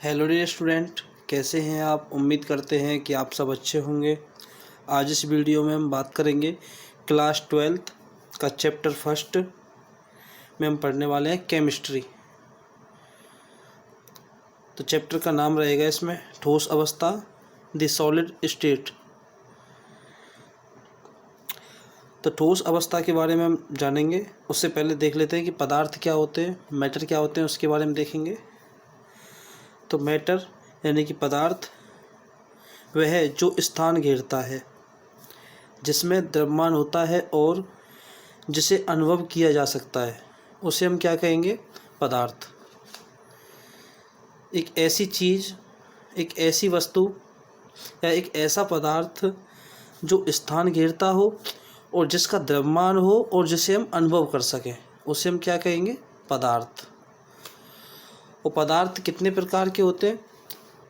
Hello dear student, कैसे हैं आप। उम्मीद करते हैं कि आप सब अच्छे होंगे। आज इस वीडियो में हम बात करेंगे क्लास 12th का चैप्टर फर्स्ट में हम पढ़ने वाले हैं केमिस्ट्री। तो चैप्टर का नाम रहेगा इसमें ठोस अवस्था, द सॉलिड स्टेट। तो ठोस अवस्था के बारे में हम जानेंगे। उससे पहले देख लेते हैं कि पदार्थ क्या होते हैं, मैटर क्या होते हैं, उसके बारे में देखेंगे। तो मैटर यानी कि पदार्थ वह है जो स्थान घेरता है, जिसमें द्रव्यमान होता है और जिसे अनुभव किया जा सकता है, उसे हम क्या कहेंगे, पदार्थ। एक ऐसी चीज़, एक ऐसी वस्तु या एक ऐसा पदार्थ जो स्थान घेरता हो और जिसका द्रव्यमान हो और जिसे हम अनुभव कर सकें, उसे हम क्या कहेंगे, पदार्थ। और पदार्थ कितने प्रकार के होते हैं,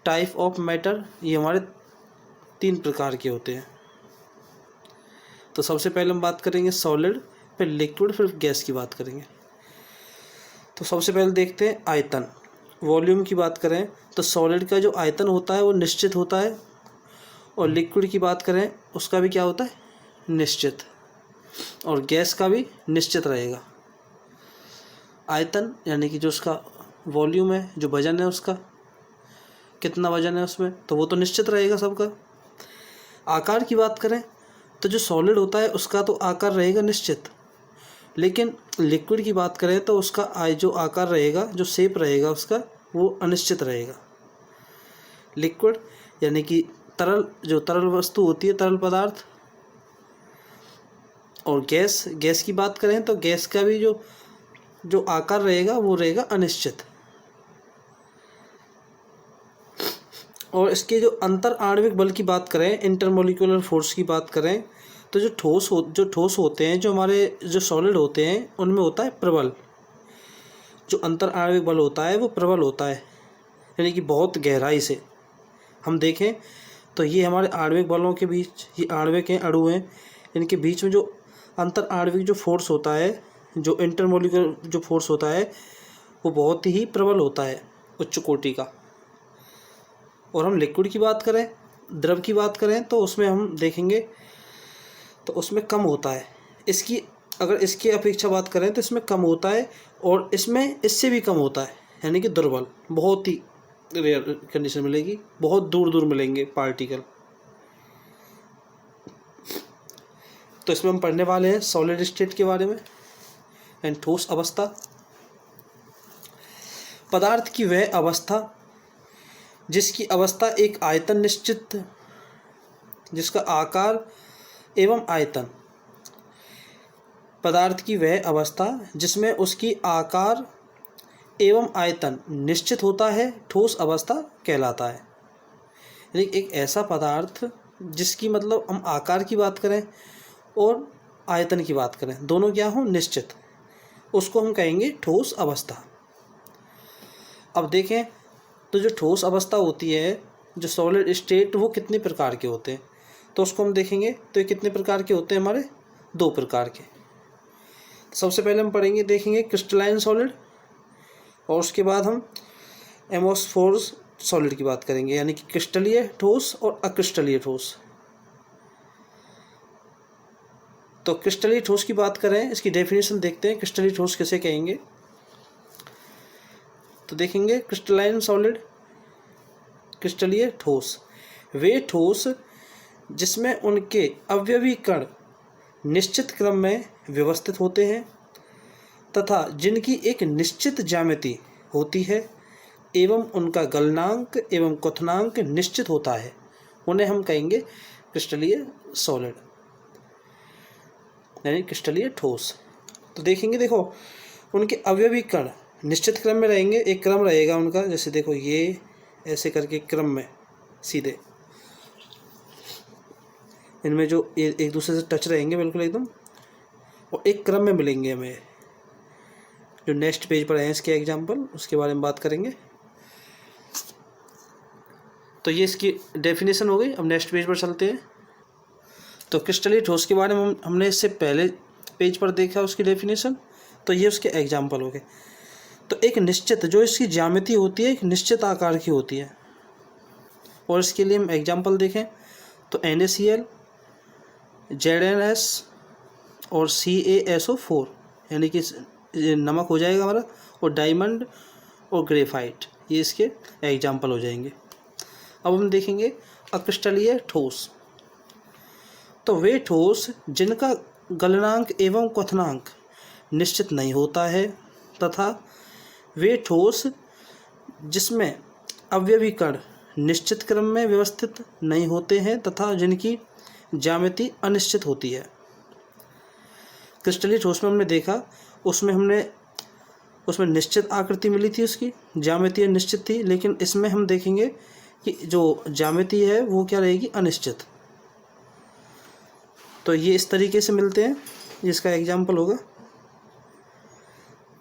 टाइप ऑफ मैटर, ये हमारे 3 प्रकार के होते हैं। तो सबसे पहले हम बात करेंगे सॉलिड, फिर लिक्विड, फिर गैस की बात करेंगे। तो सबसे पहले देखते हैं आयतन, वॉल्यूम की बात करें तो सॉलिड का जो आयतन होता है वो निश्चित होता है, और लिक्विड की बात करें उसका भी क्या होता है, निश्चित, और गैस का भी निश्चित रहेगा। आयतन यानी कि जो उसका वॉल्यूम है, जो वजन है, उसका कितना वजन है उसमें, तो वो तो निश्चित रहेगा सबका। आकार की बात करें तो जो सॉलिड होता है उसका तो आकार रहेगा निश्चित, लेकिन लिक्विड की बात करें तो उसका जो आकार रहेगा, जो शेप रहेगा उसका, वो अनिश्चित रहेगा। लिक्विड यानी कि तरल, जो तरल वस्तु होती है, तरल पदार्थ। और गैस की बात करें तो गैस का भी जो आकार रहेगा वो रहेगा अनिश्चित। और इसके जो अंतर आणविक बल की बात करें, इंटरमोलिकुलर फोर्स की बात करें, तो जो ठोस होते हैं, जो हमारे जो सॉलिड होते हैं, उनमें होता है प्रबल। जो अंतर आणविक बल होता है वो प्रबल होता है, यानी कि बहुत गहराई से हम देखें तो ये हमारे आणविक बलों के बीच, ये आणविक हैं, अणु हैं, इनके बीच में जो अंतर आणविक जो फोर्स होता है, जो इंटरमोलिकुलर जो फोर्स होता है, वो बहुत ही प्रबल होता है, उच्च कोटि का। और हम लिक्विड की बात करें, द्रव की बात करें, तो उसमें हम देखेंगे तो उसमें कम होता है। अगर इसकी अपेक्षा बात करें तो इसमें कम होता है, और इसमें इससे भी कम होता है, यानी कि दुर्बल, बहुत ही रेयर कंडीशन मिलेगी, बहुत दूर दूर मिलेंगे पार्टिकल। तो इसमें हम पढ़ने वाले हैं सॉलिड स्टेट के बारे में एंड ठोस अवस्था। पदार्थ की वह अवस्था जिसकी अवस्था एक आयतन निश्चित, जिसका आकार एवं आयतन। पदार्थ की वह अवस्था जिसमें उसकी आकार एवं आयतन निश्चित होता है, ठोस अवस्था कहलाता है। यानी एक ऐसा पदार्थ जिसकी, मतलब हम आकार की बात करें और आयतन की बात करें, दोनों क्या हों, निश्चित, उसको हम कहेंगे ठोस अवस्था। अब देखें तो जो ठोस अवस्था होती है, जो सॉलिड स्टेट, वो कितने प्रकार के होते हैं, तो उसको हम देखेंगे तो ये कितने प्रकार के होते हैं, हमारे 2 प्रकार के। सबसे पहले हम पढ़ेंगे, देखेंगे क्रिस्टलाइन सॉलिड, और उसके बाद हम एमोर्फोस सॉलिड की बात करेंगे, यानी कि क्रिस्टलीय ठोस और अक्रिस्टलीय ठोस। तो क्रिस्टलीय ठोस की बात करें, इसकी डेफिनेशन देखते हैं, क्रिस्टलीय ठोस किसे कहेंगे। तो देखेंगे क्रिस्टलाइन सॉलिड, क्रिस्टलीय ठोस, वे ठोस जिसमें उनके अवयवी कण निश्चित क्रम में व्यवस्थित होते हैं तथा जिनकी एक निश्चित ज्यामिति होती है एवं उनका गलनांक एवं क्वथनांक निश्चित होता है, उन्हें हम कहेंगे क्रिस्टलीय सॉलिड, यानी क्रिस्टलीय ठोस। तो देखेंगे, देखो उनके अवयवी कण निश्चित क्रम में रहेंगे, एक क्रम रहेगा उनका, जैसे देखो ये ऐसे करके क्रम में सीधे, इनमें जो एक दूसरे से टच रहेंगे बिल्कुल एकदम, और एक क्रम में मिलेंगे हमें। जो नेक्स्ट पेज पर है इसके एग्जाम्पल, उसके बारे में बात करेंगे। तो ये इसकी डेफिनेशन हो गई। अब नेक्स्ट पेज पर चलते हैं। तो क्रिस्टलीय ठोस के बारे में हमने इससे पहले पेज पर देखा उसकी डेफिनेशन, तो ये उसके एग्जाम्पल हो गए। तो एक निश्चित जो इसकी ज्यामिति होती है एक निश्चित आकार की होती है। और इसके लिए हम एग्जाम्पल देखें तो NaCl, ZnS और CaSO4 यानी कि ये नमक हो जाएगा हमारा, और डायमंड और ग्रेफाइट, ये इसके एग्जाम्पल हो जाएंगे। अब हम देखेंगे अक्रिस्टलीय ठोस। तो वे ठोस जिनका गलनांक एवं क्वथनांक निश्चित नहीं होता है तथा वे ठोस जिसमें अवयवी कण निश्चित क्रम में व्यवस्थित नहीं होते हैं तथा जिनकी ज्यामिति अनिश्चित होती है। क्रिस्टलीय ठोस में हमने देखा उसमें निश्चित आकृति मिली थी, उसकी ज्यामिति निश्चित थी, लेकिन इसमें हम देखेंगे कि जो ज्यामिति है वो क्या रहेगी, अनिश्चित। तो ये इस तरीके से मिलते हैं, जिसका एग्जाम्पल होगा।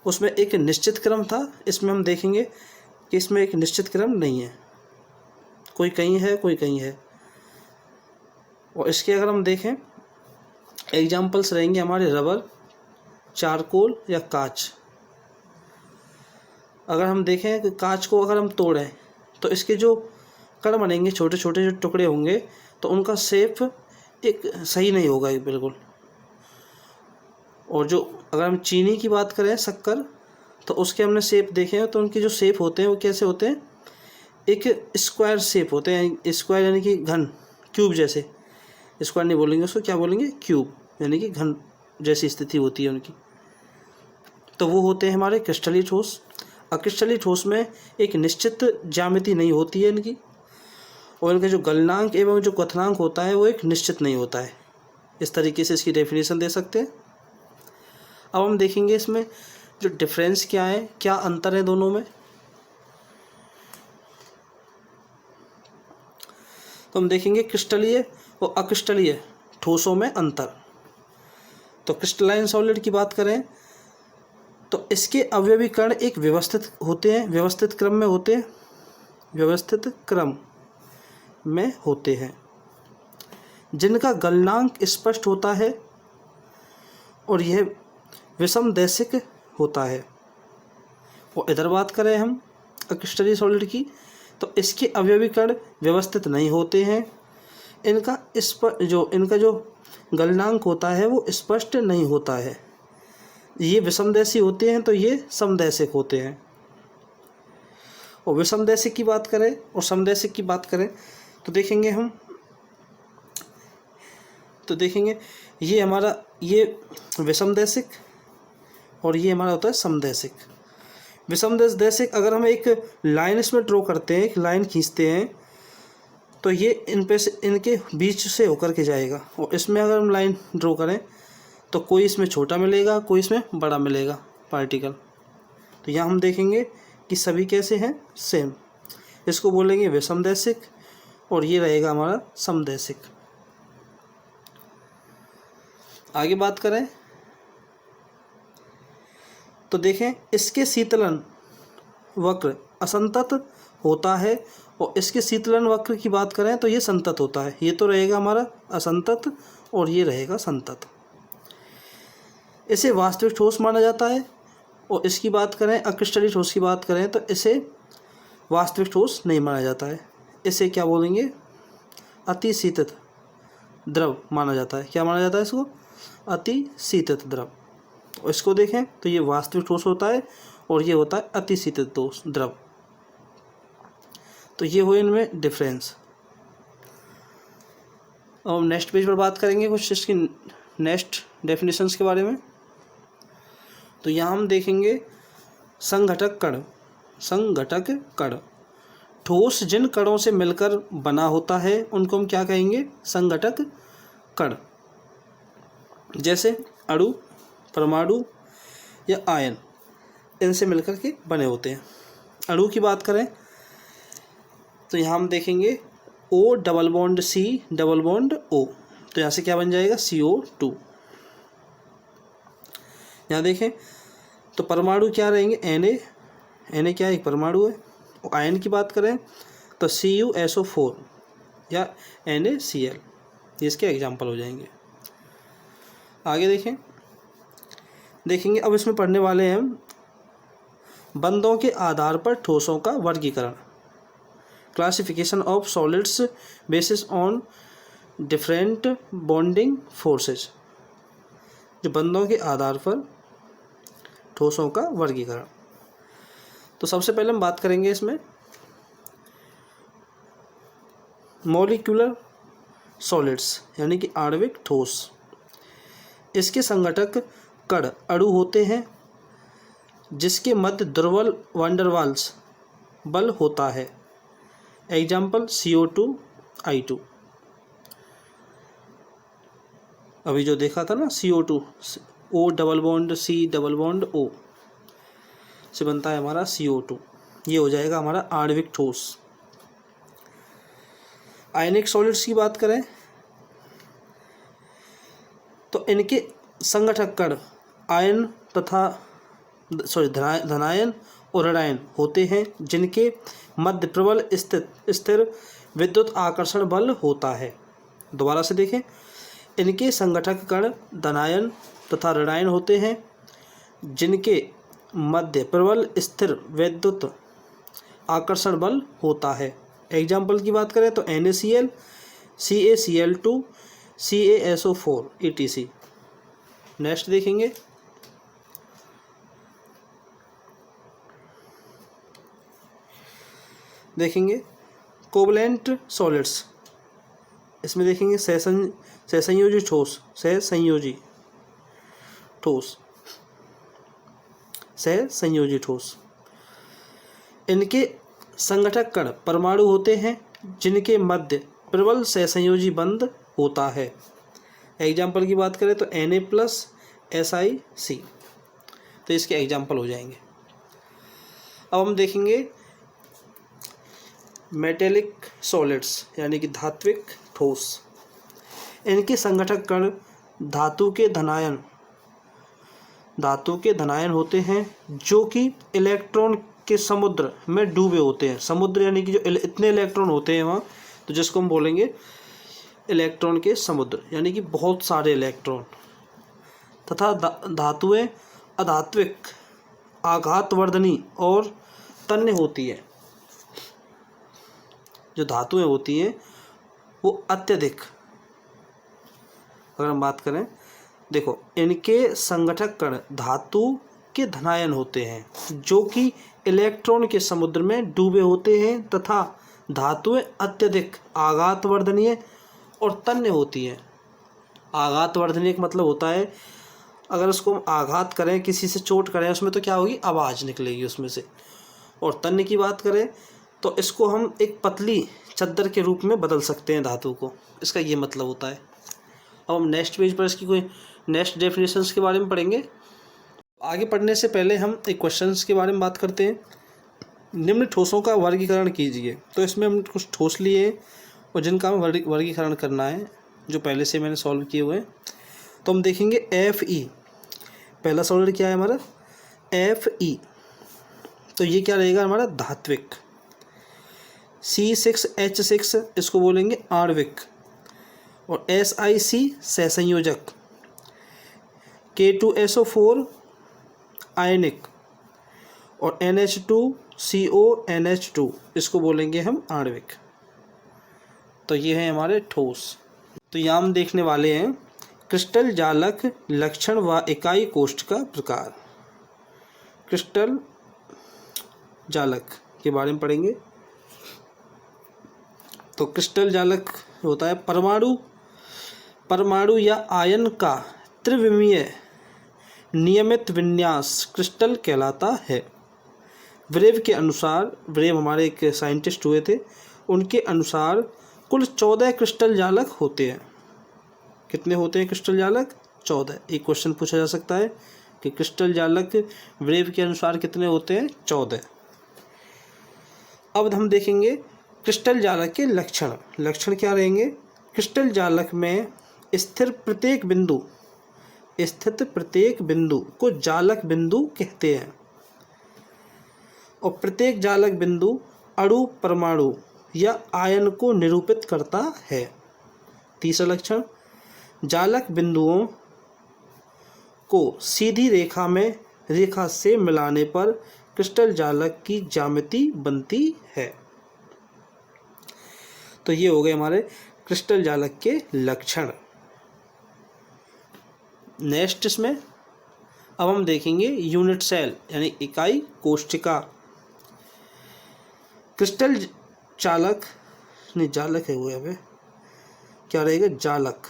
उसमें एक निश्चित क्रम था, इसमें हम देखेंगे कि इसमें एक निश्चित क्रम नहीं है, कोई कहीं है कोई कहीं है। और इसके अगर हम देखें एग्जाम्पल्स रहेंगे हमारे रबर, चारकोल या कांच। अगर हम देखें कि कांच को अगर हम तोड़ें तो इसके जो कण बनेंगे, छोटे छोटे जो टुकड़े होंगे, तो उनका शेप एक सही नहीं होगा एक बिल्कुल। और जो अगर हम चीनी की बात करें, शक्कर, तो उसके हमने शेप देखे हैं, तो उनके जो शेप होते हैं वो कैसे होते हैं, एक स्क्वायर शेप होते हैं। स्क्वायर यानी कि घन, क्यूब जैसे। स्क्वायर नहीं बोलेंगे उसको, क्या बोलेंगे, क्यूब, यानी कि घन जैसी स्थिति होती है उनकी। तो वो होते हैं हमारे क्रिस्टलीय ठोस। अक्रिस्टलीय ठोस में एक निश्चित ज्यामिति नहीं होती है इनकी, और इनका जो गलनांक एवं जो क्वथनांक होता है वो एक निश्चित नहीं होता है। इस तरीके से इसकी डेफिनेशन दे सकते हैं। अब हम देखेंगे इसमें जो डिफरेंस क्या है, क्या अंतर है दोनों में। तो हम देखेंगे क्रिस्टलीय और अक्रिस्टलीय ठोसों में अंतर। तो क्रिस्टलाइन सॉलिड की बात करें तो इसके अवयवी कण एक व्यवस्थित होते हैं, व्यवस्थित क्रम में होते हैं, व्यवस्थित क्रम में होते हैं, जिनका गलनांक स्पष्ट होता है और यह विषमदैशिक होता है। और इधर बात करें हम अक्रिस्टलीय सॉलिड की, तो इसके अवयवी कण व्यवस्थित नहीं होते हैं, इनका जो गलनांक होता है वो स्पष्ट नहीं होता है। ये विषमदैशी होते हैं तो ये समदैशिक होते हैं। और विषमदैशिक की बात करें और समदैशिक की बात करें तो देखेंगे ये हमारा ये विषमदैशिक और ये हमारा होता है समदैशिक। विषमदैशिक अगर हम एक लाइन इसमें ड्रॉ करते हैं, एक लाइन खींचते हैं, तो ये इनके बीच से होकर के जाएगा। और इसमें अगर हम लाइन ड्रॉ करें तो कोई इसमें छोटा मिलेगा, कोई इसमें बड़ा मिलेगा पार्टिकल। तो यहाँ हम देखेंगे कि सभी कैसे हैं, सेम। इसको बोलेंगे विषमदैशिक और ये रहेगा हमारा समदैशिक। आगे बात करें तो देखें इसके शीतलन वक्र असंतत होता है, और इसके शीतलन वक्र की बात करें तो ये संतत होता है। ये तो रहेगा हमारा असंतत और ये रहेगा संतत। इसे वास्तविक ठोस माना जाता है। और इसकी बात करें अक्रिस्टलीय ठोस की बात करें तो इसे वास्तविक ठोस नहीं माना जाता है। इसे क्या बोलेंगे, अति शीतत द्रव माना जाता है। क्या माना जाता है इसको, अति शीतत द्रव। और इसको देखें तो ये वास्तविक ठोस होता है और ये होता है अति शीतत द्रव। तो ये हुए इनमें डिफरेंस। अब हम नेक्स्ट पेज पर बात करेंगे कुछ इसकी नेक्स्ट डेफिनेशंस के बारे में। तो यहाँ हम देखेंगे संघटक कण। संघटक कण ठोस जिन कणों से मिलकर बना होता है उनको हम क्या कहेंगे, संघटक कण। जैसे अणु, परमाणु या आयन, इनसे मिलकर के बने होते हैं। अणु की बात करें तो यहाँ हम देखेंगे O double bond C double bond O, तो यहाँ से क्या बन जाएगा, CO2। यहाँ देखें तो परमाणु क्या रहेंगे, Na क्या है, एक परमाणु है। और आयन की बात करें तो CuSO4 या NaCl, ये इसके एग्जाम्पल हो जाएंगे। आगे देखेंगे अब इसमें पढ़ने वाले हैं हम बंधों के आधार पर ठोसों का वर्गीकरण। Classification of solids basis on different bonding forces. जो बंधों के आधार पर ठोसों का वर्गीकरण। तो सबसे पहले हम बात करेंगे इसमें मॉलिक्यूलर सॉलिड्स यानी कि आणविक ठोस। इसके संघटक कण अणु होते हैं जिसके मध्य दुर्बल वंडरवाल्स बल होता है। Example CO2 I2। अभी जो देखा था ना CO2 O double bond C double bond O से बनता है हमारा CO2। ये हो जाएगा हमारा आणविक ठोस। आयनिक सॉलिड्स की बात करें तो इनके संघटक कण आयन तथा धनायन और ऋणायन होते हैं जिनके मध्य प्रबल स्थिर विद्युत आकर्षण बल होता है। दोबारा से देखें, इनके संघटक कण धनायन तथा ऋणायन होते हैं जिनके मध्य प्रबल स्थिर विद्युत आकर्षण बल होता है। एग्जाम्पल की बात करें तो NaCl, CaCl2, CaSO4 etc। Next देखेंगे कोवलेंट सॉलिड्स। इसमें देखेंगे सहसंयोजी ठोस, सहसंयोजी ठोस। इनके संघटक कण परमाणु होते हैं जिनके मध्य प्रबल सहसंयोजी बंध होता है। एग्जाम्पल की बात करें तो Na+SiC। तो इसके एग्जाम्पल हो जाएंगे। अब हम देखेंगे मेटेलिक सॉलिड्स यानी कि धात्विक ठोस। इनके संघटक कण धातु के धनायन होते हैं जो कि इलेक्ट्रॉन के समुद्र में डूबे होते हैं। समुद्र यानी कि जो इतने इलेक्ट्रॉन होते हैं वहाँ, तो जिसको हम बोलेंगे इलेक्ट्रॉन के समुद्र, यानी कि बहुत सारे इलेक्ट्रॉन। तथा धातुएं अधात्विक, आघातवर्धनी और तन्य होती है। जो धातुएं होती हैं वो अत्यधिक, अगर हम बात करें, देखो इनके संघटक कण धातु के धनायन होते हैं जो कि इलेक्ट्रॉन के समुद्र में डूबे होते हैं तथा धातुएं अत्यधिक आघातवर्धनीय और तन्य होती हैं। आघातवर्धनीय का मतलब होता है अगर उसको हम आघात करें, किसी से चोट करें, उसमें तो क्या होगी, आवाज़ निकलेगी उसमें से। और तन्य की बात करें तो इसको हम एक पतली चद्दर के रूप में बदल सकते हैं धातु को, इसका ये मतलब होता है। अब हम नेक्स्ट पेज पर इसकी कोई नेक्स्ट डेफिनेशंस के बारे में पढ़ेंगे। आगे पढ़ने से पहले हम एक क्वेश्चंस के बारे में बात करते हैं। निम्न ठोसों का वर्गीकरण कीजिए। तो इसमें हम कुछ ठोस लिए और जिनका हमें वर्गीकरण करना है, जो पहले से मैंने सॉल्व किए हुए हैं। तो हम देखेंगे Fe। पहला सॉलिड क्या है हमारा, Fe। तो ये क्या रहेगा हमारा, धात्विक। C6H6 इसको बोलेंगे आणविक। और SiC सहसंयोजक। K2SO4 आयनिक। और NH2CONH2 इसको बोलेंगे हम आणविक। तो ये है हमारे ठोस। तो यहाँ हम देखने वाले हैं क्रिस्टल जालक लक्षण व इकाई कोष्ठ का प्रकार। क्रिस्टल जालक के बारे में पढ़ेंगे। तो क्रिस्टल जालक होता है परमाणु या आयन का त्रिविमीय नियमित विन्यास क्रिस्टल कहलाता है। ब्रेव के अनुसार, ब्रेव हमारे एक साइंटिस्ट हुए थे, उनके अनुसार कुल 14 क्रिस्टल जालक होते हैं। कितने होते हैं क्रिस्टल जालक? 14। एक क्वेश्चन पूछा जा सकता है कि क्रिस्टल जालक ब्रेव के अनुसार कितने होते हैं? 14। अब हम देखेंगे क्रिस्टल जालक के लक्षण। लक्षण क्या रहेंगे? क्रिस्टल जालक में स्थित प्रत्येक बिंदु को जालक बिंदु कहते हैं और प्रत्येक जालक बिंदु अणु, परमाणु या आयन को निरूपित करता है। तीसरा लक्षण, जालक बिंदुओं को सीधी रेखा से मिलाने पर क्रिस्टल जालक की ज्यामिति बनती है। तो ये हो गए हमारे क्रिस्टल जालक के लक्षण। नेक्स्ट इसमें अब हम देखेंगे यूनिट सेल यानी इकाई कोशिका। क्रिस्टल चालक नहीं जालक है वो, यहाँ पे क्या रहेगा, जालक।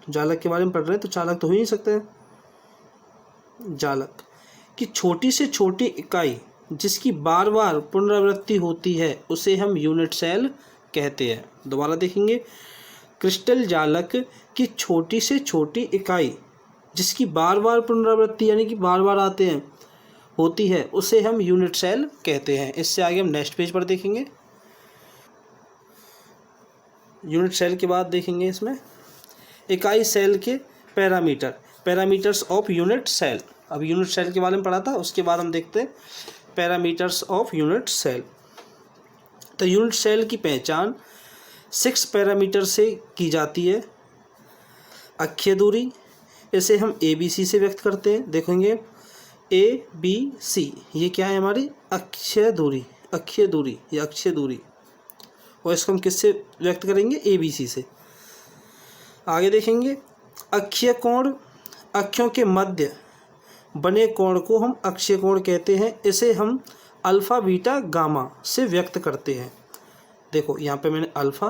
जालक के बारे में पढ़ रहे हैं तो चालक तो हो ही नहीं सकते। जालक की छोटी से छोटी इकाई जिसकी बार बार पुनरावृत्ति होती है उसे हम यूनिट सेल कहते हैं। दोबारा देखेंगे, क्रिस्टल जालक की छोटी से छोटी इकाई जिसकी बार बार पुनरावृत्ति यानी कि बार बार आते हैं होती है उसे हम यूनिट सेल कहते हैं। इससे आगे हम नेक्स्ट पेज पर देखेंगे। यूनिट सेल के बाद देखेंगे इसमें इकाई सेल के parameter, parameters of unit cell. अब यूनिट सेल के बारे में पढ़ा था, उसके बाद हम देखते हैं पैरामीटर्स ऑफ यूनिट सेल। तो यूनिट सेल की पहचान 6 पैरामीटर से की जाती है। अक्षीय दूरी, इसे हम ABC से व्यक्त करते हैं। देखेंगे ABC, ये क्या है हमारी अक्षीय दूरी, अक्षीय दूरी या अक्षीय दूरी, और इसको हम किससे व्यक्त करेंगे, ABC से। आगे देखेंगे अक्षीय कोण, अक्षों के मध्य बने कोण को हम अक्षीय कोण कहते हैं। इसे हम अल्फ़ा बीटा गामा से व्यक्त करते हैं। देखो यहाँ पे मैंने अल्फ़ा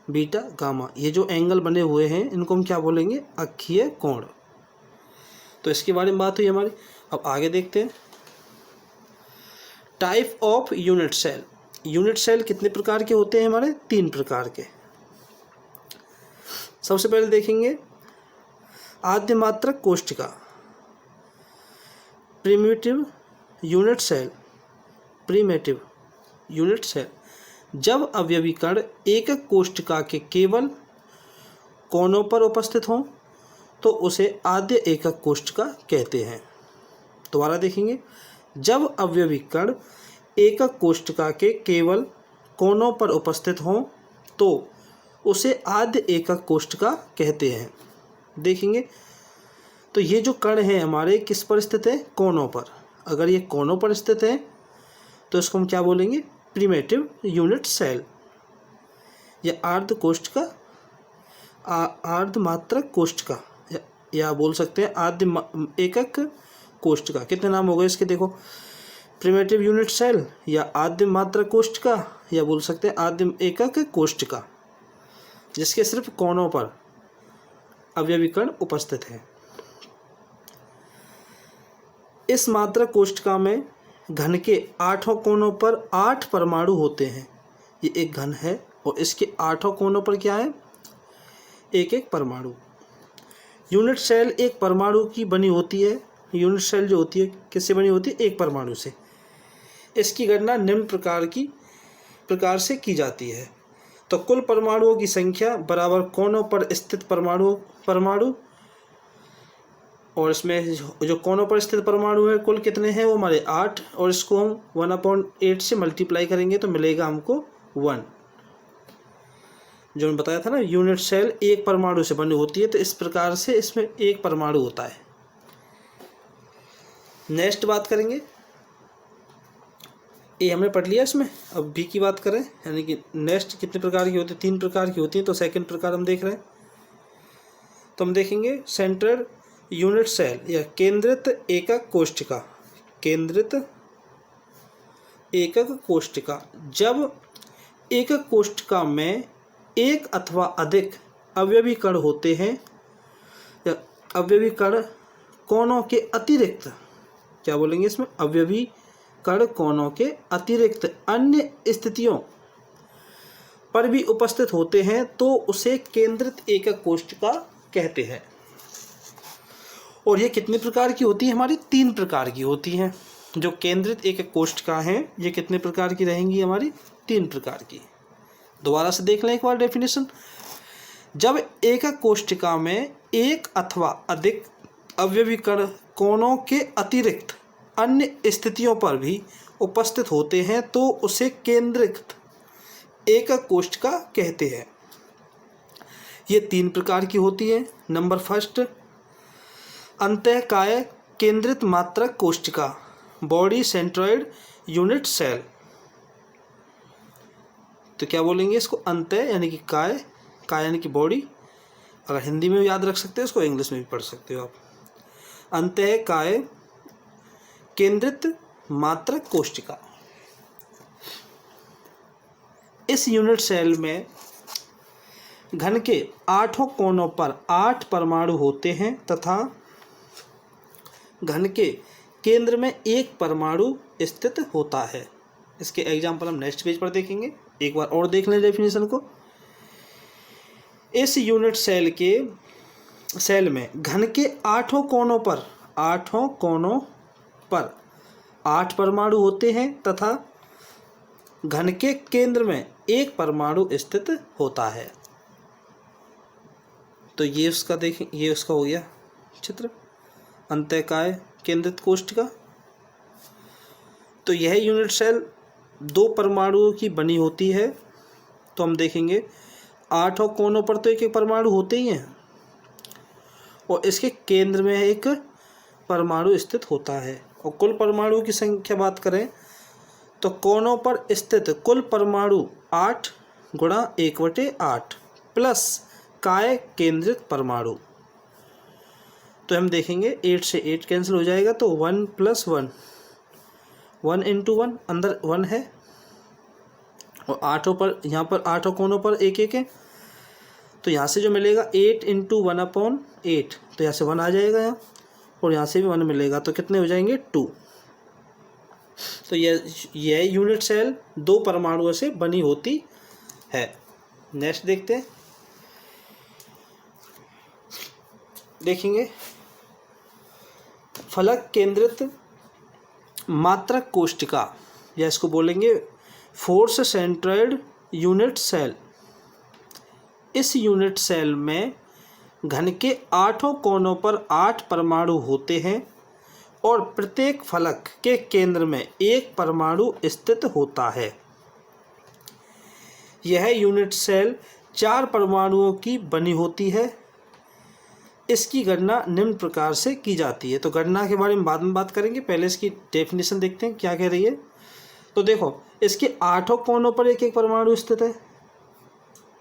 बीटा गामा, ये जो एंगल बने हुए हैं इनको हम क्या बोलेंगे, अक्षीय कोण। तो इसके बारे में बात हुई हमारी। अब आगे देखते हैं type of unit cell. Unit cell कितने प्रकार के होते हैं हमारे, 3 प्रकार के। सबसे पहले देखेंगे आद्य मात्रक कोशिका, primitive unit cell, primitive unit cell. जब अवयवी कण एकक कोशिका के केवल कोनों पर उपस्थित हों तो उसे आद्य एकक कोशिका कहते हैं। दोबारा देखेंगे, जब अवयवी कण एकक कोशिका के केवल कोनों पर उपस्थित हों तो उसे आद्य एकक कोशिका कहते हैं। देखेंगे तो ये जो कण है हमारे किस पर स्थित है, कोनों पर। अगर ये कोनों पर स्थित है तो इसको हम क्या बोलेंगे, प्रिमिटिव यूनिट सेल या अर्ध कोशिका, अर्धमात्रक कोशिका, या बोल सकते हैं आद्य एकक कोशिका। कितने नाम हो गए इसके, देखो, प्रिमिटिव यूनिट सेल या आद्य मात्रक कोशिका, या बोल सकते हैं आद्य एकक कोशिका, जिसके सिर्फ कोनों पर अवयवी कण उपस्थित है। इस मात्रक कोशिका में घन के 8 कोनों पर 8 परमाणु होते हैं। ये एक घन है और इसके 8 कोनों पर क्या है, एक एक परमाणु। यूनिट सेल एक परमाणु की बनी होती है। यूनिट सेल जो होती है किससे बनी होती है, एक परमाणु से। इसकी गणना निम्न प्रकार से की जाती है। तो कुल परमाणुओं की संख्या बराबर कोनों पर स्थित परमाणु, और इसमें जो कोनों पर स्थित परमाणु है कुल कितने हैं, वो हमारे 8, और इसको हम 1/8 से मल्टीप्लाई करेंगे तो मिलेगा हमको 1। जो मैंने बताया था ना, यूनिट सेल एक परमाणु से बनी होती है, तो इस प्रकार से इसमें एक परमाणु होता है। नेक्स्ट बात करेंगे, ए हमने पढ़ लिया इसमें। अब बी की बात करें, यानी कि नेक्स्ट कितने प्रकार की होती है, 3 प्रकार की होती है। तो सेकंड प्रकार हम देख रहे हैं, तो हम देखेंगे सेंट्रल यूनिट सेल या केंद्रित एकक कोशिका। केंद्रित एकक कोशिका, जब एकक कोशिका में एक अथवा अधिक अवयवी कण होते हैं या अवयवी कण कोनों के अतिरिक्त, क्या बोलेंगे इसमें, अवयवी कण कोनों के अतिरिक्त अन्य स्थितियों पर भी उपस्थित होते हैं तो उसे केंद्रित एकक कोशिका कहते हैं। और ये कितने प्रकार की होती है हमारी, 3 प्रकार की होती हैं। जो केंद्रित एकक कोशिका हैं ये कितने प्रकार की रहेंगी हमारी, 3 प्रकार की। दोबारा से देख लें एक बार डेफिनेशन। जब एकक कोशिका में एक अथवा अधिक अवयवी कण कोनों के अतिरिक्त अन्य स्थितियों पर भी उपस्थित होते हैं तो उसे केंद्रित एकक कोशिका कहते हैं। ये 3 प्रकार की होती है। नंबर फर्स्ट, अंतःकाय केंद्रित मात्रक कोशिका। Body centroid unit cell. तो क्या बोलेंगे इसको? अंतः यानी कि काय, काय यानी कि बॉडी, अगर हिंदी में भी याद रख सकते हो इसको, इंग्लिश में भी पढ़ सकते हो आप। अंतः काय केंद्रित मात्रक कोशिका। इस यूनिट सेल में घन के 8 कोनों पर 8 परमाणु होते हैं तथा घन के केंद्र में एक परमाणु स्थित होता है। इसके एग्जाम्पल हम नेक्स्ट पेज पर देखेंगे। एक बार और देख लें डेफिनेशन को। इस यूनिट सेल में घन के 8 कोनों पर 8 परमाणु होते हैं तथा घन के केंद्र में एक परमाणु स्थित होता है। तो ये उसका देखें, ये उसका हो गया चित्र, अंतःकाय केंद्रित कोशिका। तो यह यूनिट सेल 2 परमाणुओं की बनी होती है। तो हम देखेंगे 8 कोनों पर तो एक एक परमाणु होते ही हैं और इसके केंद्र में एक परमाणु स्थित होता है। और कुल परमाणुओं की संख्या बात करें तो कोनों पर स्थित कुल परमाणु 8 गुणा 1/8 प्लस काय केंद्रित परमाणु। तो हम देखेंगे 8 से 8 कैंसिल हो जाएगा, तो 1 + 1, 1 × 1, अंदर 1 है और 8 पर, यहाँ पर 8 कोनों पर एक एक है। तो यहाँ से जो मिलेगा 8 × 1/8, तो यहाँ से 1 आ जाएगा यहाँ, और यहाँ से भी 1 मिलेगा, तो कितने हो जाएंगे? 2। तो यह यूनिट सेल 2 परमाणुओं से बनी होती है। नेक्स्ट देखते हैं, देखेंगे फलक केंद्रित मात्रक कोशिका, या इसको बोलेंगे फोर्स सेंट्रॉइड यूनिट सेल। इस यूनिट सेल में घन के 8 कोनों पर 8 परमाणु होते हैं और प्रत्येक फलक के केंद्र में एक परमाणु स्थित होता है। यह यूनिट सेल 4 परमाणुओं की बनी होती है। इसकी गणना निम्न प्रकार से की जाती है। तो गणना के बारे में बाद में बात करेंगे, पहले इसकी डेफिनेशन देखते हैं क्या कह रही है। तो देखो, इसके 8 कोनों पर एक एक परमाणु स्थित है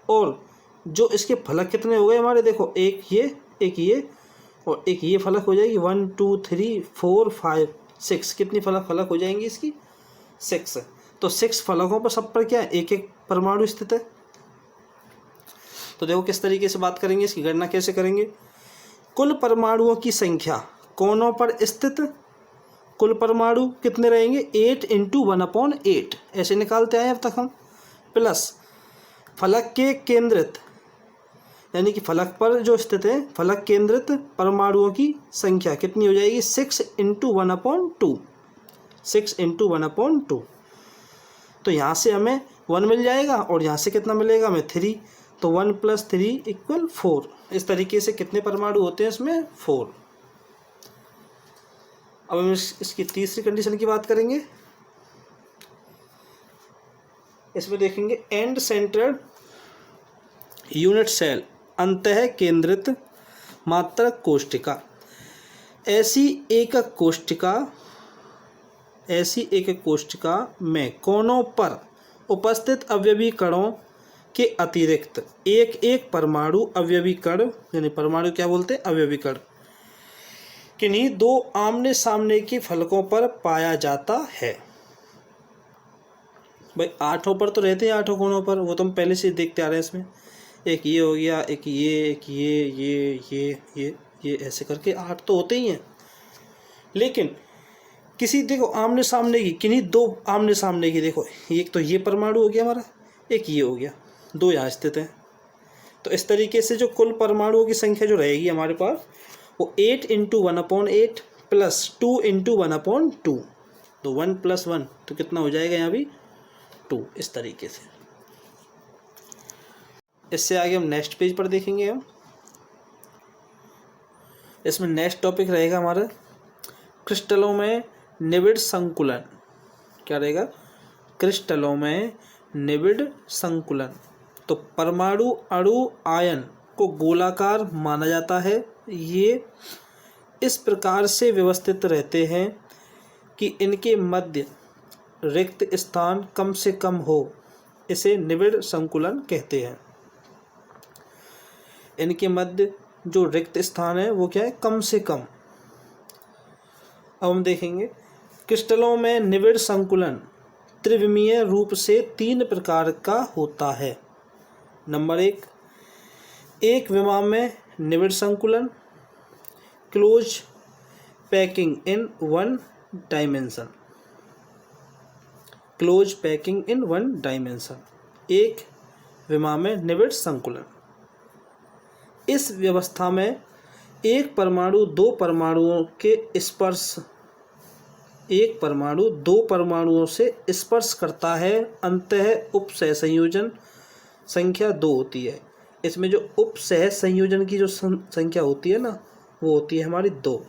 और जो इसके फलक कितने हो गए हमारे, देखो एक ये और एक ये फलक हो जाएगी 1 2 3 4 5 6, कितनी फलक हो जाएंगी इसकी? 6। तो 6 फलकों पर सब पर क्या है? एक एक परमाणु स्थित है। तो देखो किस तरीके से बात करेंगे, इसकी गणना कैसे करेंगे। कुल परमाणुओं की संख्या कोनों पर स्थित कुल परमाणु कितने रहेंगे? 8 × 1/8 ऐसे निकालते आए अब तक हम, प्लस फलक के केंद्रित, यानी कि फलक पर जो स्थित है फलक केंद्रित परमाणुओं की संख्या कितनी हो जाएगी? 6 × 1/2, 6 × 1/2। तो यहाँ से हमें 1 मिल जाएगा और यहाँ से कितना मिलेगा हमें? 3। तो 1 + 3 = 4। इस तरीके से कितने परमाणु होते हैं इसमें? 4। अब हम इसकी तीसरी कंडीशन की बात करेंगे। इसमें देखेंगे एंड सेंट्रल यूनिट सेल, अंतः केंद्रित मात्रक कोशिका। ऐसी एकक कोशिका में कोनों पर उपस्थित अवयवी कणों के अतिरिक्त एक एक परमाणु अवयवी कण, यानी परमाणु क्या बोलते हैं? अवयवी कण, किन्हीं 2 आमने सामने के फलकों पर पाया जाता है। भाई 8 पर तो रहते हैं 8 कोनों पर, वो तो हम पहले से देखते आ रहे हैं। इसमें एक ये हो गया, एक ये ऐसे करके 8 तो होते ही हैं। लेकिन किसी, देखो आमने सामने की, किन्हीं 2 आमने सामने की, देखो एक तो ये परमाणु हो गया हमारा, एक ये हो गया, 2 यहाँ स्थित हैं। तो इस तरीके से जो कुल परमाणुओं की संख्या जो रहेगी हमारे पास, वो 8 × 1/8 प्लस 2 × 1/2। तो 1 + 1 तो कितना हो जाएगा यहाँ भी? 2। इस तरीके से। इससे आगे हम नेक्स्ट पेज पर देखेंगे। हम इसमें नेक्स्ट टॉपिक रहेगा हमारा क्रिस्टलों में निबिड़ संकुलन। क्या रहेगा? क्रिस्टलों में निबिड़ संकुलन। तो परमाणु अणु आयन को गोलाकार माना जाता है। ये इस प्रकार से व्यवस्थित रहते हैं कि इनके मध्य रिक्त स्थान कम से कम हो, इसे निबिड़ संकुलन कहते हैं। इनके मध्य जो रिक्त स्थान है वो क्या है, कम से कम। अब हम देखेंगे क्रिस्टलों में निबिड़ संकुलन त्रिविमीय रूप से 3 प्रकार का होता है। नंबर 1, एक विमा में निबिड़ संकुलन, close packing in 1 dimension. Close packing in 1 dimension, एक विमा में निबिड़ संकुलन। इस व्यवस्था में एक परमाणु 2 परमाणुओं के स्पर्श, एक परमाणु 2 परमाणुओं से स्पर्श करता है, अंततः उपसह संयोजन संख्या 2 होती है। इसमें जो उपसह संयोजन की जो संख्या होती है ना, वो होती है हमारी 2।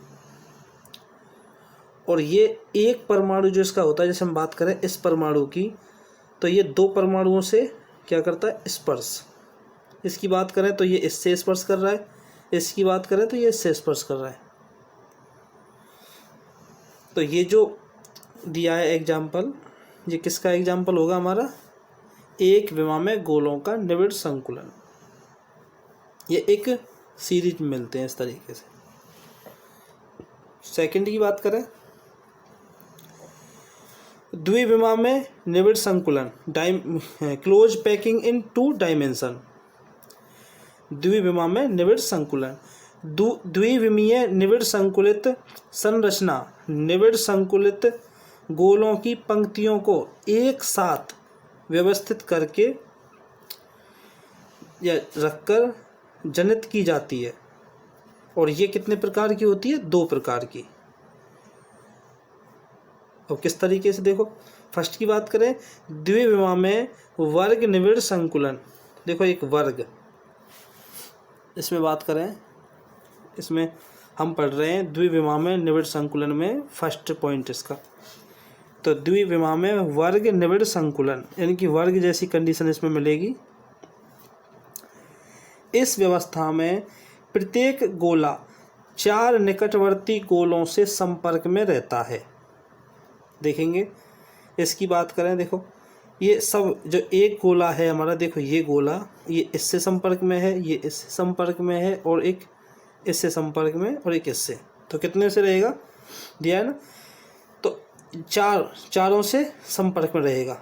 और ये एक परमाणु जो इसका होता है, जैसे हम बात करें इस परमाणु की, तो ये 2 परमाणुओं से क्या करता है, स्पर्श। इसकी बात करें तो ये इससे स्पर्श कर रहा है, इसकी बात करें तो ये इससे स्पर्श कर रहा है। तो ये जो दिया है एग्जाम्पल, ये किसका एग्जाम्पल होगा हमारा, एक विमा में गोलों का निबिड़ संकुलन। ये एक सीरीज में मिलते हैं इस तरीके से। सेकंड की बात करें, द्विविमा में निबिड़ संकुलन क्लोज पैकिंग इन 2 डायमेंशन। द्विविमा में निबिड़ संकुलन, द्विविमीय निबिड़ संकुलित संरचना निबिड़ संकुलित गोलों की पंक्तियों को एक साथ व्यवस्थित करके या रखकर जनित की जाती है। और ये कितने प्रकार की होती है, 2 प्रकार की। अब किस तरीके से देखो, फर्स्ट की बात करें, द्विविमा में वर्ग निबिड़ संकुलन। देखो एक वर्ग, इसमें बात करें, इसमें हम पढ़ रहे हैं द्विविमा में निबिड़ संकुलन में फर्स्ट पॉइंट इसका। तो द्विविमा में वर्ग निबिड़ संकुलन, यानी कि वर्ग जैसी कंडीशन इसमें मिलेगी। इस व्यवस्था में प्रत्येक गोला 4 निकटवर्ती गोलों से संपर्क में रहता है। देखेंगे इसकी बात करें, देखो ये सब जो एक गोला है हमारा, देखो ये गोला, ये इससे संपर्क में है, ये इससे संपर्क में है, और एक इससे संपर्क में, और एक इससे। तो कितने से रहेगा, दिया है ना, तो चारों से संपर्क में रहेगा।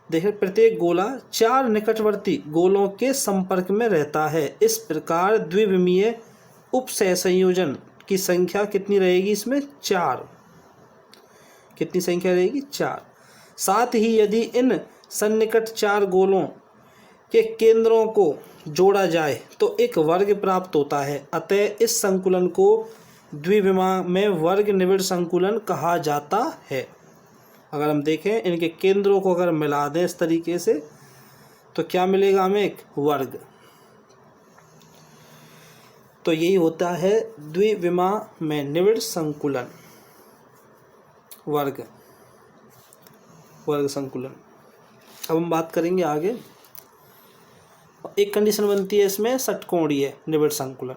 देखिए प्रत्येक गोला 4 निकटवर्ती गोलों के संपर्क में रहता है। इस प्रकार द्विविमीय उपसह संयोजन की संख्या कितनी रहेगी, इसमें 4। कितनी संख्या रहेगी, 4। साथ ही यदि इन सन्निकट 4 गोलों के केंद्रों को जोड़ा जाए तो एक वर्ग प्राप्त होता है। अतः इस संकुलन को द्विविमा में वर्ग निबिड़ संकुलन कहा जाता है। अगर हम देखें इनके केंद्रों को अगर मिला दें इस तरीके से, तो क्या मिलेगा हमें, एक वर्ग। तो यही होता है द्विविमा में निबिड़ संकुलन, वर्ग संकुलन। अब हम बात करेंगे आगे। एक कंडीशन बनती है इसमें षटकोणीय निबिड़ संकुलन।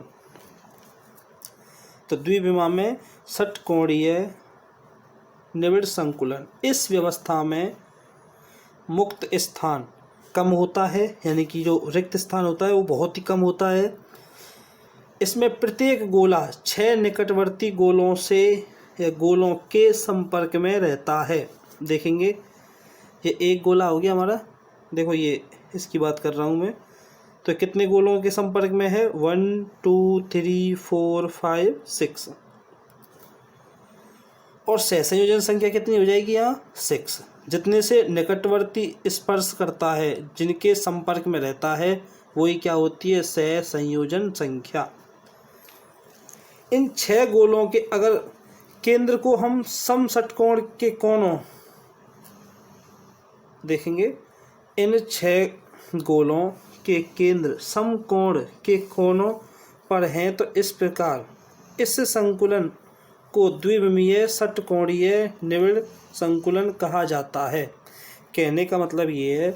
तो द्विविमा में षटकोणीय निबिड़ संकुलन, इस व्यवस्था में मुक्त स्थान कम होता है, यानी कि जो रिक्त स्थान होता है वो बहुत ही कम होता है। इसमें प्रत्येक गोला 6 निकटवर्ती गोलों से या गोलों के संपर्क में रहता है। देखेंगे ये एक गोला हो गया हमारा, देखो ये इसकी बात कर रहा हूँ मैं, तो कितने गोलों के संपर्क में है, 1 2 3 4 5 6, और सहसंयोजन संख्या कितनी हो जाएगी यहाँ, 6। जितने से निकटवर्ती स्पर्श करता है, जिनके संपर्क में रहता है, वही क्या होती है, सहसंयोजन संख्या। इन 6 गोलों के अगर केंद्र को हम समषटकोण के कोणों, देखेंगे इन 6 गोलों के केंद्र समकोण के कोणों पर हैं, तो इस प्रकार इस संकुलन को द्विविमीय षटकोणीय निबिड़ संकुलन कहा जाता है। कहने का मतलब ये है,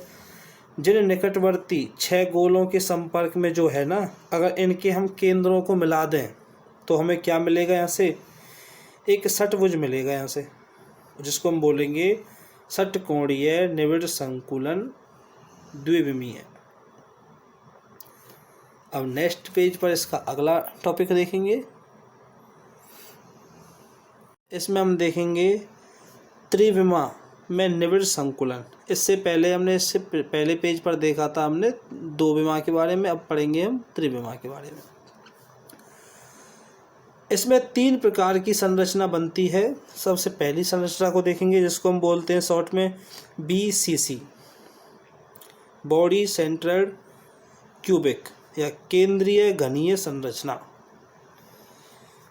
जिन निकटवर्ती 6 गोलों के संपर्क में जो है ना, अगर इनके हम केंद्रों को मिला दें तो हमें क्या मिलेगा, यहाँ से एक षटभुज मिलेगा यहाँ से, जिसको हम बोलेंगे षटकोणीय निबिड़ संकुलन द्विविमीय। अब नेक्स्ट पेज पर इसका अगला टॉपिक देखेंगे। इसमें हम देखेंगे त्रिविमा में निबिड़ संकुलन। इससे पहले पेज पर देखा था हमने दो विमा के बारे में, अब पढ़ेंगे हम त्रिविमा के बारे में। इसमें 3 प्रकार की संरचना बनती है। सबसे पहली संरचना को देखेंगे, जिसको हम बोलते हैं शॉर्ट में BCC, बॉडी सेंट्रेड क्यूबिक या केंद्रीय घनीय संरचना।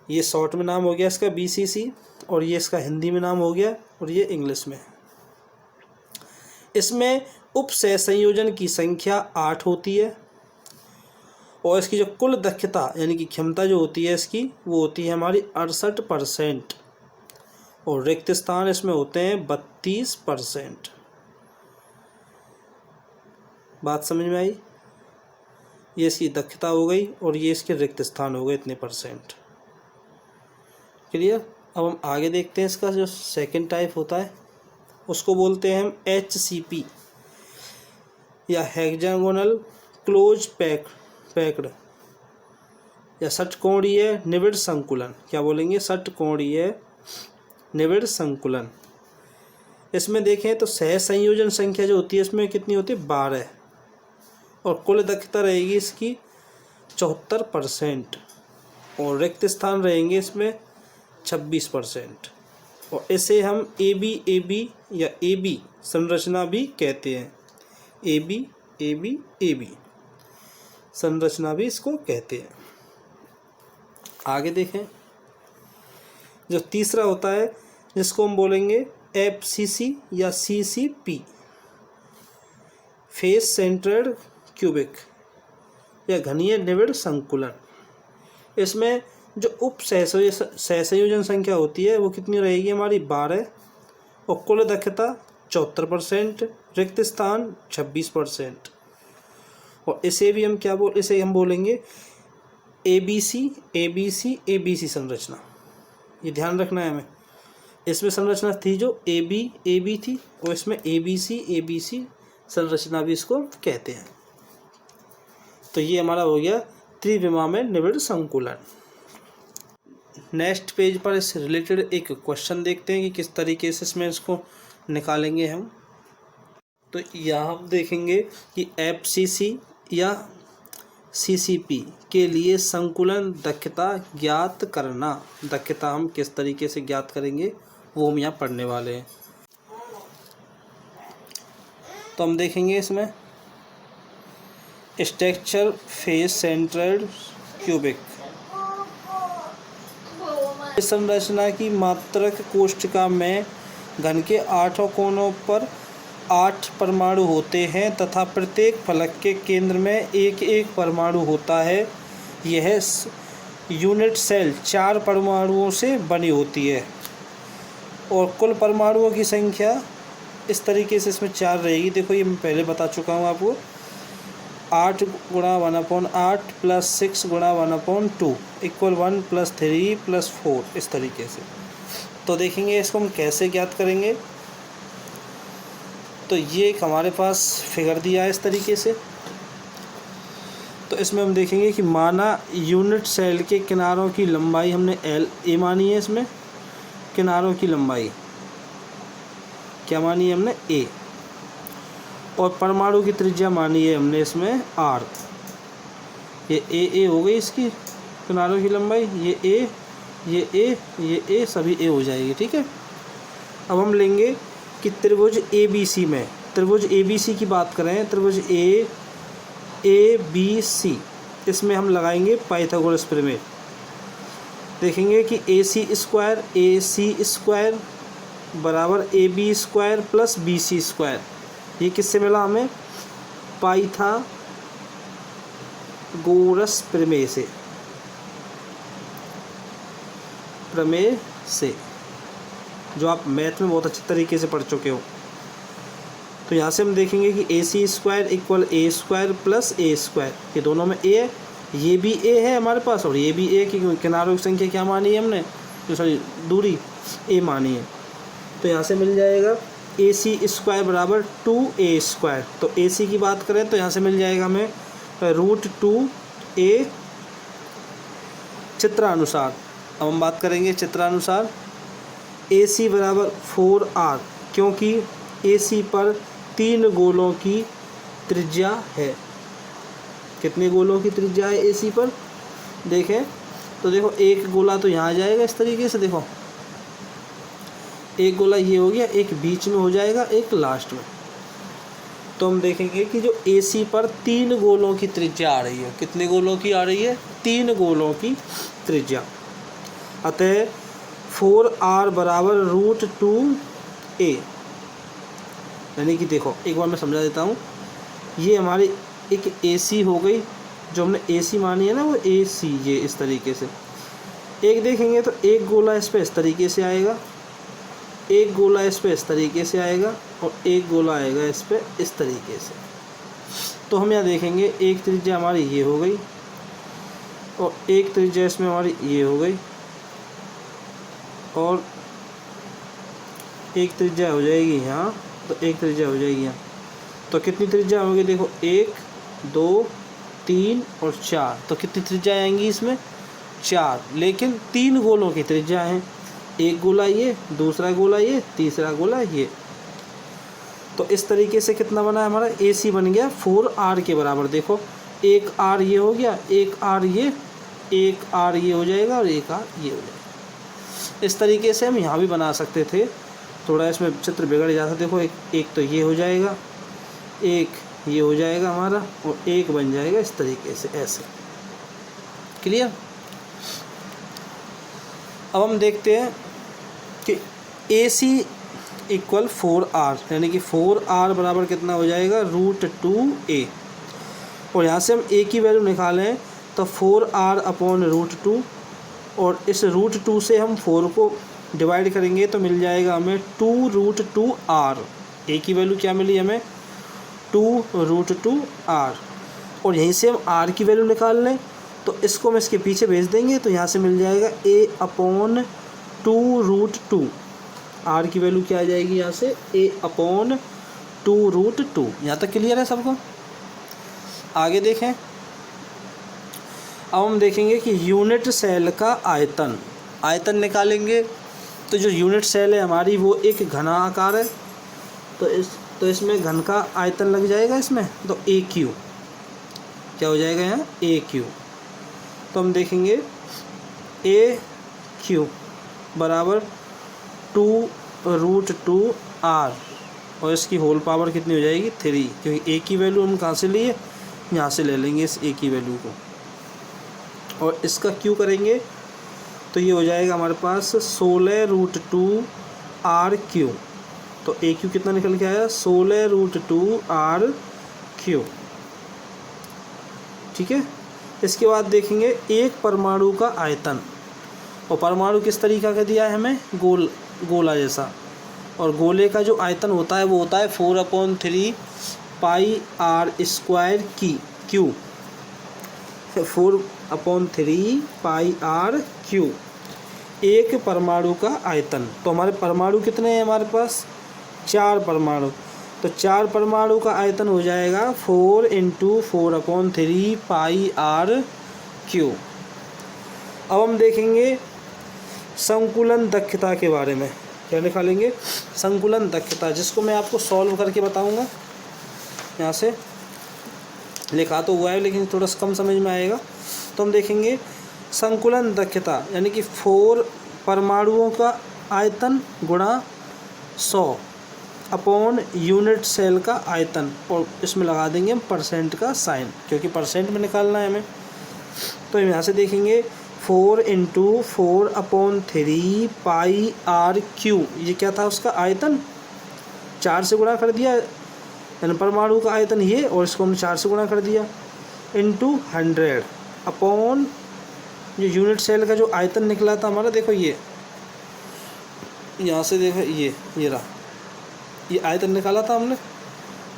ये शॉर्ट में नाम हो गया इसका BCC, और ये इसका हिंदी में नाम हो गया, और ये इंग्लिश में। इसमें उप सहसंयोजन की संख्या 8 होती है, और इसकी जो कुल दक्षता यानी कि क्षमता जो होती है इसकी, वो होती है हमारी 68%, और रिक्त स्थान इसमें होते हैं 32%। बात समझ में आई? ये इसकी दक्षता हो गई और ये इसके रिक्त स्थान हो गए इतने %। क्लियर? अब हम आगे देखते हैं इसका जो सेकंड टाइप होता है, उसको बोलते हैं हम HCP या हेक्सागोनल क्लोज पैक्ड या षटकोणीय निबिड़ संकुलन। क्या बोलेंगे? षटकोणीय निबिड़ संकुलन। इसमें देखें तो सहसंयोजन संख्या जो होती है इसमें कितनी होती है? 12, और कुल दक्षता रहेगी इसकी 74%, और रिक्त स्थान रहेंगे इसमें 26%, और इसे हम AB या AB संरचना भी कहते हैं। AB संरचना भी इसको कहते हैं। आगे देखें, जो तीसरा होता है जिसको हम बोलेंगे FCC या CCP, फेस सेंट्रेड क्यूबिक या घनीय निबिड़ संकुलन। इसमें जो उप सहसंयोजन संख्या होती है वो कितनी रहेगी? हमारी 12, और कुल दक्षता 74%, रिक्त स्थान 26%, और इसे हम बोलेंगे ABC संरचना। ये ध्यान रखना है हमें। इसमें संरचना थी जो AB थी, और इसमें ABC संरचना भी इसको कहते हैं। तो ये हमारा हो गया त्रिविमा में निबिड़ संकुलन। नेक्स्ट पेज पर इससे रिलेटेड एक क्वेश्चन देखते हैं कि किस तरीके से इसमें इसको निकालेंगे हम। तो यहाँ हम देखेंगे कि FCC या CCP के लिए संकुलन दक्षता ज्ञात करना। दक्षता हम किस तरीके से ज्ञात करेंगे वो हम यहाँ पढ़ने वाले हैं। तो हम देखेंगे इसमें स्ट्रक्चर फेस सेंट्रेड क्यूबिक। इस संरचना की मात्रक कोष्ठिका में घन के 8 कोनों पर 8 परमाणु होते हैं तथा प्रत्येक फलक के केंद्र में एक परमाणु होता है। यह यूनिट सेल 4 परमाणुओं से बनी होती है, और कुल परमाणुओं की संख्या इस तरीके से इसमें 4 रहेगी। देखो ये मैं पहले बता चुका हूँ आपको, 8 गुणा 1/8 प्लस 6 गुणा 1/2 इक्वल 1 प्लस 3 प्लस 4, इस तरीके से। तो देखेंगे इसको हम कैसे ज्ञात करेंगे। तो ये एक हमारे पास फिगर दिया है इस तरीके से। तो इसमें हम देखेंगे कि माना यूनिट सेल के किनारों की लंबाई हमने A मानी है। इसमें किनारों की लंबाई क्या मानी है हमने? A, और परमाणु की त्रिज्या मानी है हमने इसमें R। ये A हो गई इसकी किनारों की लंबाई, ये A, ये A, ये A, सभी A हो जाएगी। ठीक है। अब हम लेंगे कि त्रिभुज ABC में, त्रिभुज ABC की बात करें, त्रिभुज ABC, इसमें हम लगाएंगे पाइथागोरस प्रमेय। देखेंगे कि AC स्क्वायर बराबर AB square plus BC square. ये किससे मिला हमें? पाइथागोरस प्रमेय से, जो आप मैथ में बहुत अच्छे तरीके से पढ़ चुके हो। तो यहाँ से हम देखेंगे कि AC square equal A square plus A square, ये दोनों में A है, ये भी A है हमारे पास और ये भी A की किनारों की संख्या क्या मानी है हमने? सॉरी दूरी ए मानी है। तो यहाँ से मिल जाएगा AC² बराबर 2A²। तो AC की बात करें तो यहाँ से मिल जाएगा हमें √2A चित्रानुसार। अब हम बात करेंगे चित्रानुसार। AC बराबर 4R, क्योंकि AC पर 3 गोलों की त्रिज्या है। कितने गोलों की त्रिज्या है AC पर? देखें तो देखो एक गोला तो यहाँ आ जाएगा इस तरीके से, देखो एक गोला ये हो गया, एक बीच में हो जाएगा, एक लास्ट में। तो हम देखेंगे कि जो AC पर 3 गोलों की त्रिज्या आ रही है। कितने गोलों की आ रही है? 3 गोलों की त्रिज्या। अतः 4R बराबर √2A, यानी कि देखो एक बार मैं समझा देता हूँ। ये हमारी एक AC हो गई, जो हमने AC मानी है ना, वो AC ये इस तरीके से। एक देखेंगे तो एक गोला इस पर इस तरीके से आएगा, एक गोला इस पर इस तरीके से आएगा, और एक गोला आएगा इस पर इस तरीके से। तो हम यहाँ देखेंगे एक त्रिज्या हमारी ये हो गई, और एक त्रिज्या इसमें हमारी ये हो गई, और एक त्रिज्या हो जाएगी यहाँ, तो एक त्रिज्या हो जाएगी यहाँ। तो कितनी त्रिज्या होगी? देखो 1 2 3 और 4। तो कितनी त्रिज्या आएंगी इसमें? 4। लेकिन 3 गोलों की त्रिज्या है, एक गोला ये, दूसरा गोला ये, तीसरा गोला ये। तो इस तरीके से कितना बना हमारा? AC बन गया 4R के बराबर। देखो एक R ये हो गया, एक R ये, एक R ये हो जाएगा, और एक R ये हो जाएगा। इस तरीके से हम यहाँ भी बना सकते थे, थोड़ा इसमें चित्र बिगड़ जाता। देखो एक तो ये हो जाएगा, एक ये हो जाएगा हमारा, और एक बन जाएगा इस तरीके से, ऐसे। क्लियर? अब हम देखते हैं कि AC = 4R, यानी कि 4R बराबर कितना हो जाएगा? √2A। और यहाँ से हम A की वैल्यू निकालें तो 4R/√2, और इस √2 से हम 4 को डिवाइड करेंगे तो मिल जाएगा हमें 2√2R। A की वैल्यू क्या मिली हमें? 2√2R। और यहीं से हम R की वैल्यू निकाल लें तो इसको हम इसके पीछे भेज देंगे, तो यहाँ से मिल जाएगा A/2√2। R की वैल्यू क्या आ जाएगी यहाँ से? A/2√2। यहाँ तक क्लियर है सबको? आगे देखें। अब हम देखेंगे कि यूनिट सेल का आयतन निकालेंगे। तो जो यूनिट सेल है हमारी वो एक घना आकार है, तो इसमें घन का आयतन लग जाएगा इसमें, तो AQ क्या हो जाएगा यहाँ? AQ। तो हम देखेंगे AQ बराबर 2√2R, और इसकी होल पावर कितनी हो जाएगी? 3, क्योंकि A की वैल्यू हम कहाँ से लिए? यहाँ से ले लेंगे इस A की वैल्यू को, और इसका Q करेंगे तो ये हो जाएगा हमारे पास 16√2RQ। तो AQ कितना निकल के आया? 16√2RQ। ठीक है। इसके बाद देखेंगे एक परमाणु का आयतन, और परमाणु किस तरीका का दिया है हमें? गोला जैसा। और गोले का जो आयतन होता है वो होता है 4/3 πr² Q। 4/3 πr²। एक परमाणु का आयतन। तो हमारे परमाणु कितने हैं हमारे पास? 4 परमाणु। तो 4 परमाणु का आयतन हो जाएगा 4 × 4/3 πr²। अब हम देखेंगे संकुलन दक्षता के बारे में। क्या निकालेंगे? संकुलन दक्षता, जिसको मैं आपको सॉल्व करके बताऊंगा। यहाँ से लिखा तो हुआ है लेकिन थोड़ा कम समझ में आएगा। तो हम देखेंगे संकुलन दक्षता, यानी कि 4 परमाणुओं का आयतन गुणा 100 अपॉन यूनिट सेल का आयतन, और इसमें लगा देंगे हम परसेंट का साइन, क्योंकि परसेंट में निकालना है हमें। तो हम यहाँ से देखेंगे 4 × 4/3 πr²। ये क्या था? उसका आयतन 4 से गुणा कर दिया, यानी परमाणु का आयतन ये, और इसको हमने 4 से गुणा कर दिया, × 100 अपॉन जो यूनिट सेल का जो आयतन निकला था हमारा। देखो ये यहाँ से देखो ये रहा, ये आयतन निकाला था हमने।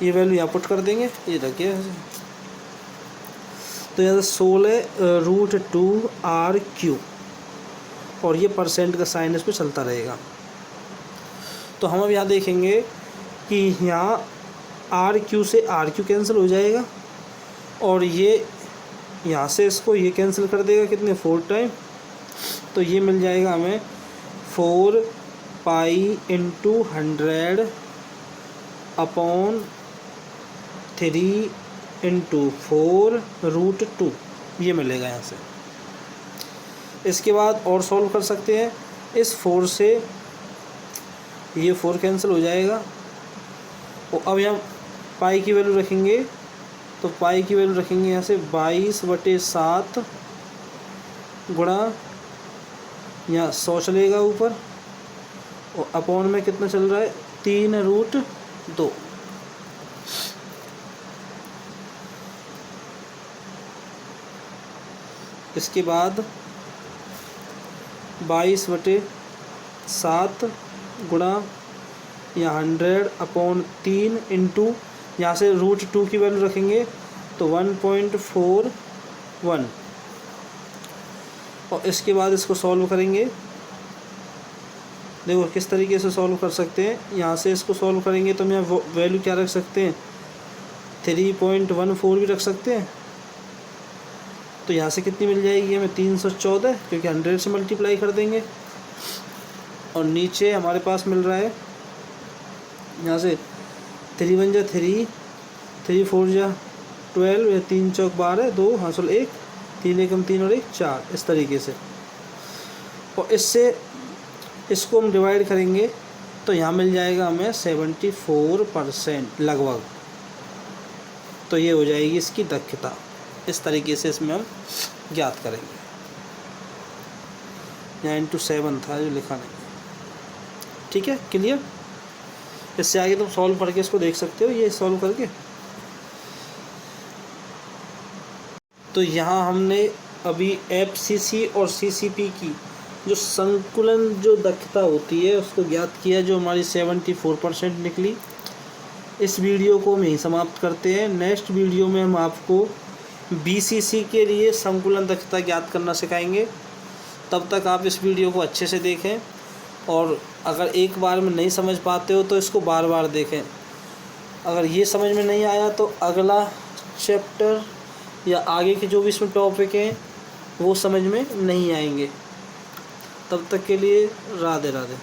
ये वैल्यू यहाँ पुट कर देंगे, ये रखिए। तो यहाँ 16√2RQ। और ये परसेंट का साइन इस पर चलता रहेगा। तो हम अब यहाँ देखेंगे कि यहाँ आर क्यू से आर क्यू कैंसिल हो जाएगा और ये यहाँ से इसको ये कैंसिल कर देगा कितने 4 टाइम। तो ये मिल जाएगा हमें 4 pi into 100 upon 3 into 4 root 2 ये मिलेगा यहाँ से। इसके बाद और सॉल्व कर सकते हैं। इस 4 से ये 4 कैंसिल हो जाएगा और अब यहाँ पाई की वैल्यू रखेंगे। तो पाई की वैल्यू रखेंगे यहाँ से 22/7 गुणा यहाँ 100 चलेगा ऊपर और अपॉन में कितना चल रहा है 3 रूट 2। इसके बाद 22/7 गुणा यहाँ 100 अपॉन 3 इंटू यहाँ से रूट 2 की वैल्यू रखेंगे तो 1.41 और इसके बाद इसको सॉल्व करेंगे। देखो किस तरीके से सॉल्व कर सकते हैं। यहाँ से इसको सॉल्व करेंगे तो हम यहाँ वैल्यू क्या रख सकते हैं 3.14 भी रख सकते हैं। तो यहाँ से कितनी मिल जाएगी हमें 314 क्योंकि 100 से मल्टीप्लाई कर देंगे और नीचे हमारे पास मिल रहा है यहाँ से 3 1 जा 3 3 4 जा 12 3 चौक 12 2 हासिल 1 3 1 3 और 1 4 इस तरीके से। और इससे इसको हम डिवाइड करेंगे तो यहाँ मिल जाएगा हमें 74% लगभग। तो ये हो जाएगी इसकी दक्षता। इस तरीके से इसमें हम ज्ञात करेंगे। यहाँ ×7 था जो लिखा नहीं। ठीक है, क्लियर। इससे आगे तुम सॉल्व करके इसको देख सकते हो ये सॉल्व करके। तो यहाँ हमने अभी FCC और CCP की जो संकुलन जो दक्षता होती है उसको ज्ञात किया जो हमारी 74% निकली। इस वीडियो को हम यहीं समाप्त करते हैं। नेक्स्ट वीडियो में हम आपको BCC के लिए संकुलन दक्षता ज्ञात करना सिखाएंगे। तब तक आप इस वीडियो को अच्छे से देखें और अगर एक बार में नहीं समझ पाते हो तो इसको बार बार देखें। अगर ये समझ में नहीं आया तो अगला चैप्टर या आगे के जो भी इसमें टॉपिक हैं वो समझ में नहीं आएंगे। तब तक के लिए राधे राधे।